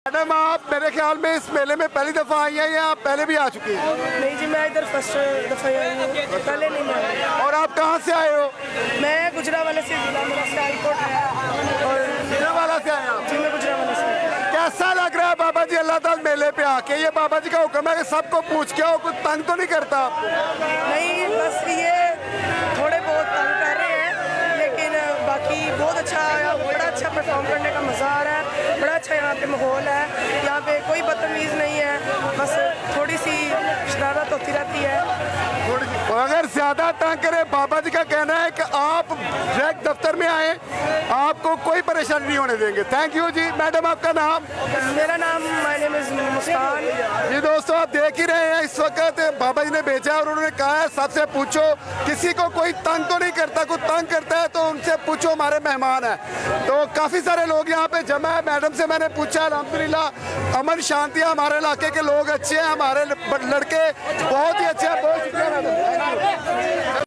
Madam आप मेरे ख्याल में इस मेले में पहली दफ़ा आई हैं या पहले भी आ चुकी हैं? नहीं जी, मैं इधर फर्स्ट दफ़ा आई हूँ, पहले नहीं मैं आई। और आप कहाँ से आए हो? मैं गुजरांवाला से, जिला मेरा सियालकोट है और गुजरांवाला से आए आप? जी मैं गुजरांवाला से। कैसा लग रहा है बाबा जी अल्लाह ताला मेले पे आके? ये बाबा जी का हुक्म है कि सबको पूछ के आओ, कुछ तंग तो नहीं करता आपको? नहीं, बस ये थोड़े बहुत तंग कर रहे हैं, लेकिन बाकी बहुत अच्छा आया, बड़ा अच्छा परफॉर्म करने का मज़ा आ रहा है, बड़ा अच्छा यहाँ पे माहौल है, यहाँ पे कोई बदतमीज़ नहीं है, बस थोड़ी सी शरारत होती रहती है। अगर ज्यादा तंग करे, बाबा जी का कहना है कि आप डायरेक्ट दफ्तर में आए, आपको कोई परेशानी नहीं होने देंगे। Thank you ji. मैडम आपका नाम? मेरा नाम, माय नेम इज़ मुस्कान। जी दोस्तों आप देख ही रहे हैं, इस वक्त बाबा जी ने भेजा और उन्होंने कहा है सबसे पूछो, किसी को कोई तंग तो नहीं करता, कोई तंग करता है तो उनसे पूछो, हमारे मेहमान हैं। तो काफ़ी सारे लोग यहाँ पे जमा है। मैडम से मैंने पूछा, अल्हम्दुलिल्लाह अमन शांति है, हमारे इलाके के लोग अच्छे हैं, हमारे लड़के बहुत ही अच्छे हैं,